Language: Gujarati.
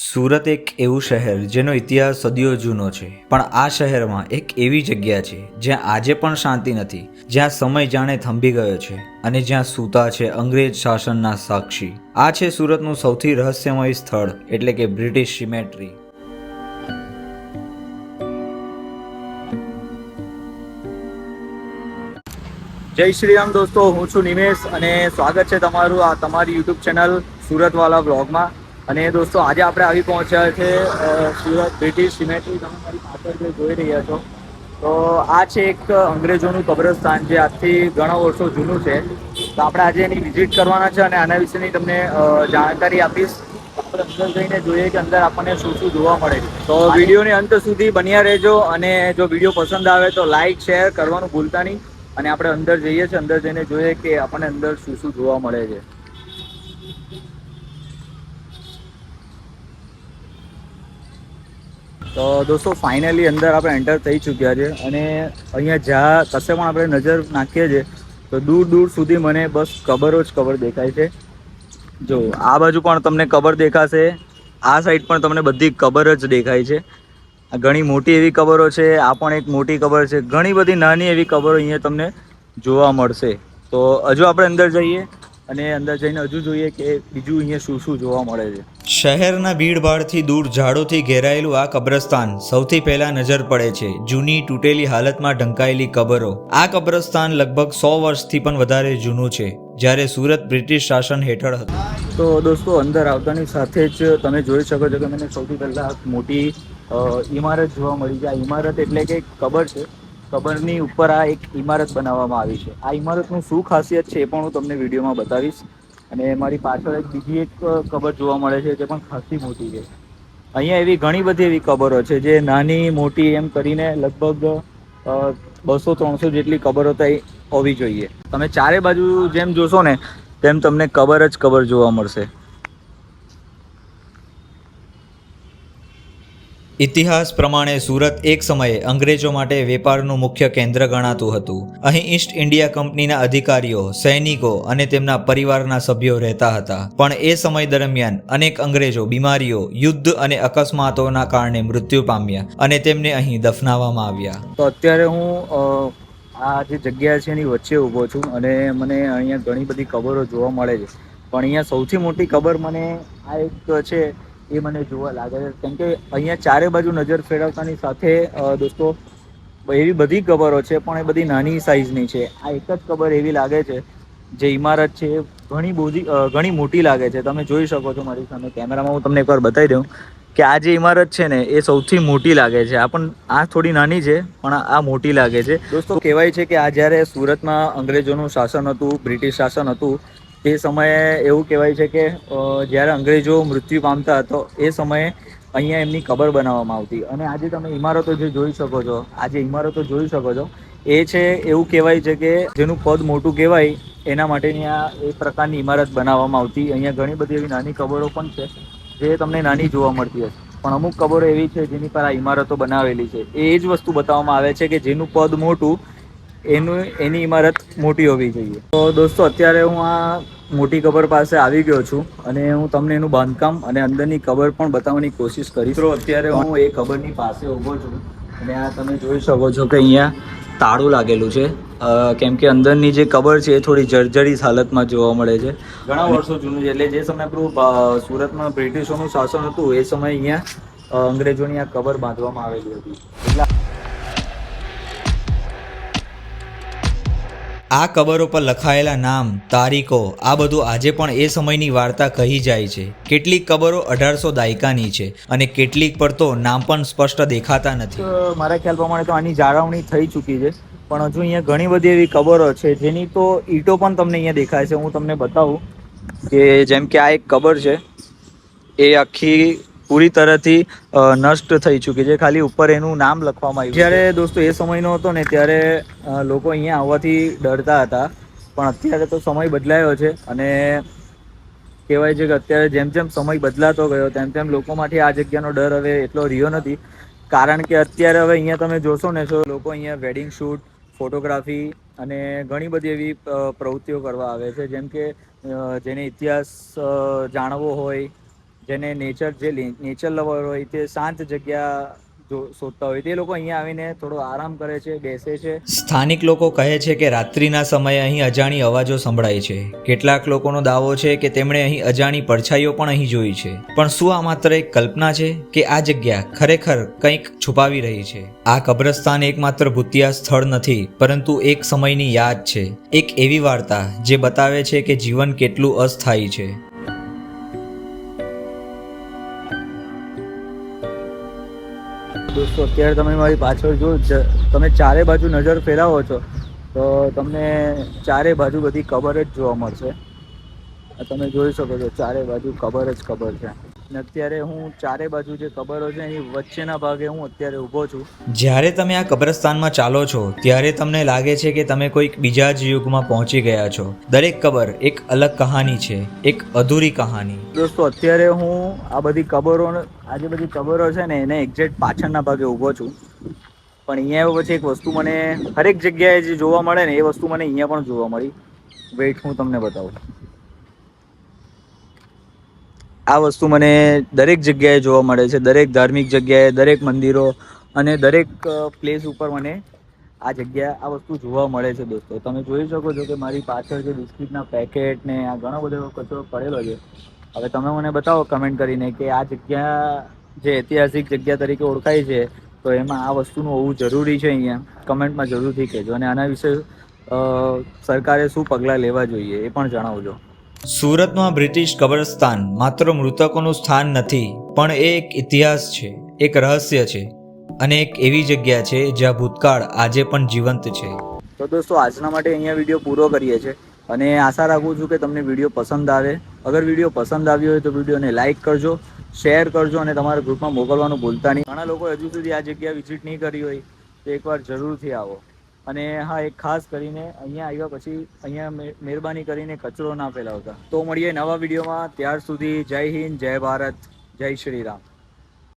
સુરત એક એવું શહેર જેનો ઇતિહાસ સદીઓ જૂનો છે, પણ આ શહેરમાં એક એવી જગ્યા છે જ્યાં આજે પણ શાંતિ નથી, જ્યાં સમય જાણે થંભી ગયો છે અને જ્યાં સૂતા છે અંગ્રેજ શાસનના સાક્ષી. આ છે સુરતનું સૌથી રહસ્યમય સ્થળ, એટલે કે બ્રિટિશ સિમેટ્રી. જય શ્રી રામ દોસ્તો, હું છું નિમેશ અને સ્વાગત છે તમારું આ તમારી યુટ્યુબ ચેનલ સુરતવાલા બ્લોગમાં. અને દોસ્તો, આજે આપણે આવી પહોંચ્યા છે સુરત બ્રિટિશ સિમેટ્રી. તમે મારી પાછળ જે જોઈ રહ્યા છો તો આ છે એક અંગ્રેજોનું કબ્રસ્તાન જે આજથી ઘણા વર્ષો જૂનું છે. તો આપણે આજે એની વિઝિટ કરવાના છે અને આના વિશેની તમને જાણકારી આપીશ. આપણે અંદર જઈને જોઈએ કે અંદર આપણને શું શું જોવા મળે. તો વિડીયોની અંત સુધી બન્યા રહેજો અને જો વિડીયો પસંદ આવે તો લાઇક શેર કરવાનું ભૂલતા નહીં. અને આપણે અંદર જઈએ છીએ, અંદર જઈને જોઈએ કે આપણને અંદર શું શું જોવા મળે છે. તો દોસ્તો, ફાઇનલી અંદર આપણે એન્ટર થઈ ચૂક્યા છે અને અહીંયા જ્યાં કશે પણ આપણે નજર નાખીએ છીએ તો દૂર દૂર સુધી મને બસ કબરો જ કબર દેખાય છે. જો આ બાજુ પણ તમને કબર દેખાશે, આ સાઈડ પણ તમને બધી કબર જ દેખાય છે. ઘણી મોટી એવી કબરો છે, આ પણ એક મોટી કબર છે. ઘણી બધી નાની એવી કબરો અહીંયા તમને જોવા મળશે. તો હજુ આપણે અંદર જઈએ અને અંદર જઈને હજુ જોઈએ કે બીજું અહીંયા શું શું જોવા મળે છે. શહેરના ભીડભાડથી દૂર ઝાડોથી ઘેરાયેલું આ કબ્રસ્તાન સૌથી પહેલા નજર પડે છે. જૂની તૂટેલી હાલતમાં ઢંકાયેલી કબરો. આ કબ્રસ્તાન લગભગ 100 વર્ષથી પણ વધારે જૂનું છે, જ્યારે સુરત બ્રિટિશ શાસન હેઠળ હતું. તો દોસ્તો, અંદર આવતાની સાથે જ તમે જોઈ શકો છો કે મને સૌથી પહેલા મોટી ઇમારત જોવા મળી છે. આ ઇમારત એટલે કે કબર છે. કબરની ઉપર આ એક ઇમારત બનાવવામાં આવી છે. આ ઇમારતનું શું ખાસિયત છે એ પણ હું તમને વિડીયોમાં બતાવીશ. અને મારી પાછળ એક બીજી એક કબર જોવા મળે છે, જે પણ ખાસી મોટી છે. અહીંયા એવી ઘણી બધી એવી કબરો છે જે નાની મોટી એમ કરીને લગભગ 200-300 જેટલી કબરો તો હોવી જોઈએ. તમે ચારે બાજુ જેમ જોશો ને તેમ તમને કબર જ કબર જોવા મળશે. ઇતિહાસ પ્રમાણે સુરત એક સમયે અંગ્રેજો માટે વેપારનું મુખ્ય કેન્દ્ર ગણાતું હતું. અહીં ઈસ્ટ ઇન્ડિયા કંપનીના અધિકારીઓ, સૈનિકો અને તેમના પરિવારના સભ્યો રહેતા હતા. પણ એ સમય દરમિયાન અનેક અંગ્રેજો બીમારીઓ, યુદ્ધ અને અકસ્માતોના કારણે મૃત્યુ પામ્યા અને તેમને અહીં દફનાવવામાં આવ્યા. તો અત્યારે હું આ જે જગ્યા છે એની વચ્ચે ઊભો છું અને મને અહીંયા ઘણી બધી કબરો જોવા મળે છે. પણ અહીંયા સૌથી મોટી કબર મને આ એક છે એ મને જોવા લાગે છે, કેમ કે અહીંયા ચારે બાજુ નજર ફેરવતાની સાથે દોસ્તો એવી બધી કબરો છે, પણ એ બધી નાની સાઈઝની છે. આ એક જ કબર એવી લાગે છે જે ઇમારત છે ઘણી મોટી લાગે છે. તમે જોઈ શકો છો મારી સામે કેમેરામાં, હું તમને એકવાર બતાવી દઉં કે આ જે ઇમારત છે ને એ સૌથી મોટી લાગે છે. આ થોડી નાની છે પણ આ મોટી લાગે છે. દોસ્તો, કહેવાય છે કે આ જ્યારે સુરતમાં અંગ્રેજોનું શાસન હતું, બ્રિટિશ શાસન હતું, તે સમયે એવું કહેવાય છે કે જ્યારે અંગ્રેજો મૃત્યુ પામતા હતો એ સમયે અહીંયા એમની કબર બનાવવામાં આવતી. અને આજે તમે ઇમારતો જે જોઈ શકો છો, આજે ઇમારતો જોઈ શકો છો એ છે, એવું કહેવાય છે કે જેનું કદ મોટું કહેવાય એના માટેની આ એક પ્રકારની ઇમારત બનાવવામાં આવતી. અહીંયા ઘણી બધી એવી નાની કબરો પણ છે જે તમને નાની જોવા મળતી હશે, પણ અમુક કબરો એવી છે જેની પર આ ઇમારતો બનાવેલી છે. એ જ વસ્તુ બતાવવામાં આવે છે કે જેનું કદ મોટું એની ઇમારત મોટી હોવી જોઈએ. તો દોસ્તો, અત્યારે હું આ મોટી કબર પાસે આવી ગયો છું અને હું તમને એનું બાંધકામ અને અંદરની કબર પણ બતાવવાની કોશિશ કરીશ. તો અત્યારે હું એ કબરની પાસે ઊભો છું અને આ તમે જોઈ શકો છો કે અહીંયા તાળું લાગેલું છે, કેમ કે અંદરની જે કબર છે એ થોડી જર્જરિત હાલતમાં જોવા મળે છે. ઘણા વર્ષો જૂનું છે, એટલે જે સમયે આપણું સુરતમાં બ્રિટિશોનું શાસન હતું એ સમયે અહીંયા અંગ્રેજોની આ કબર બાંધવામાં આવેલી હતી. એટલે આ કબરો પર લખાયેલા નામ, તારીખો, આ બધું આજે પણ એ સમયની વાર્તા કહી જાય છે. કેટલીક કબરો 1800 દાયકાની છે અને કેટલીક પર તો નામ પણ સ્પષ્ટ દેખાતા નથી. મારા ખ્યાલ પ્રમાણે તો આની જાળવણી થઈ ચૂકી છે, પણ હજુ અહીંયા ઘણી બધી એવી કબરો છે જેની તો ઈંટો પણ તમને અહીંયા દેખાય છે. હું તમને બતાવું કે જેમ કે આ એક કબર છે, એ આખી પૂરી તરહથી નષ્ટ થઈ ચૂકી છે. ખાલી ઉપર એનું નામ લખવામાં આવ્યું. જ્યારે દોસ્તો એ સમયનો હતો ને ત્યારે લોકો અહીંયા આવવાથી ડરતા હતા, પણ અત્યારે તો સમય બદલાયો છે અને કહેવાય છે કે અત્યારે જેમ જેમ સમય બદલાતો ગયો તેમ તેમ લોકોમાંથી આ જગ્યાનો ડર હવે એટલો રહ્યો નથી. કારણ કે અત્યારે હવે અહીંયા તમે જોશો ને તો લોકો અહીંયા વેડિંગ શૂટ, ફોટોગ્રાફી અને ઘણી બધી એવી પ્રવૃત્તિઓ કરવા આવે છે. જેમ કે જેને ઇતિહાસ જાણવો હોય, જેને નેચર લવર હોય તે શાંત જગ્યા શોધતા હોય તે લોકો અહીંયા આવીને થોડો આરામ કરે છે, બેસે છે. સ્થાનિક લોકો કહે છે કે રાત્રિના સમયે અહીં અજાણી અવાજો સંભળાય છે. કેટલાક લોકોનો દાવો છે કે તેમણે અહીં અજાણી પડછાઈઓ પણ અહીં જોઈ છે. પણ શું આ માત્ર એક કલ્પના છે કે આ જગ્યા ખરેખર કંઈક છુપાવી રહી છે? આ કબ્રસ્તાન એકમાત્ર ભૂતિયા સ્થળ નથી, પરંતુ એક સમયની યાદ છે, એક એવી વાર્તા જે બતાવે છે કે જીવન કેટલું અસ્થાયી છે. દોસ્તો, અત્યારે તમે મારી પાછળ જો તમે ચારે બાજુ નજર ફેરવો છો તો તમને ચારે બાજુ બધી કબર જ જોવા મળશે. તમે જોઈ શકો છો ચારે બાજુ કબર જ કબર છે. અને અત્યારે હું ચારે બાજુ જે કબરો છે એની વચ્ચેના ભાગે હું અત્યારે ઊભો છું. જ્યારે તમે આ કબ્રસ્તાનમાં ચાલો છો ત્યારે તમને લાગે છે કે તમે કોઈક બીજા જ યુગમાં પહોંચી ગયા છો. દરેક કબર એક અલગ કહાની છે, એક અધૂરી કહાની. દોસ્તો, અત્યારે હું આ બધી કબરો છે ને એને એક્ઝેક્ટ પાછળના ભાગે ઊભો છું. પણ અહીંયા પછી એક વસ્તુ મને હરેક જગ્યાએ જે જોવા મળે ને એ વસ્તુ મને અહીંયા પણ જોવા મળી. વેઇટ, હું તમને બતાવું. આ વસ્તુ મને દરેક જગ્યાએ જોવા મળે છે, દરેક ધાર્મિક જગ્યાએ, દરેક મંદિરો અને દરેક પ્લેસ ઉપર મને આ વસ્તુ જોવા મળે છે. દોસ્તો, તમે જોઈ શકો છો કે મારી પાછળ જે બિસ્કિટના પેકેટ ને આ ઘણો બધો કચરો પડેલો છે. હવે તમે મને બતાવો કમેન્ટ કરીને કે આ જગ્યા જે ઐતિહાસિક જગ્યા તરીકે ઓળખાય છે તો એમાં આ વસ્તુનું હોવું જરૂરી છે. અહીંયા કમેન્ટમાં જરૂરથી કહેજો અને આના વિશે સરકારે શું પગલાં લેવા જોઈએ એ પણ જણાવજો. સુરતનું આ બ્રિટિશ કબ્રસ્તાન માત્ર મૃતકોનું સ્થાન નથી, પણ એ એક ઇતિહાસ છે, એક રહસ્ય છે અને એક એવી જગ્યા છે જ્યાં ભૂતકાળ આજે પણ જીવંત છે. તો દોસ્તો, આજના માટે અહીંયા વિડીયો પૂરો કરીએ છીએ અને આશા રાખું છું કે તમને વિડીયો પસંદ આવે. અગર વિડીયો પસંદ આવ્યો હોય તો વિડીયોને લાઇક કરજો, શેર કરજો અને તમારા ગ્રુપમાં મોકલવાનું ભૂલતા નહીં. ઘણા લોકો હજુ સુધી આ જગ્યા વિઝિટ નહીં કરી હોય તો એકવાર જરૂરથી આવો. અને હા, એક ખાસ કરીને અહીંયા આવ્યા પછી અહીંયા મહેરબાની કરીને કચરો ના ફેલાવતા. તો મળીએ નવા વિડીયોમાં. ત્યાર સુધી જય હિન્દ, જય ભારત, જય શ્રી રામ.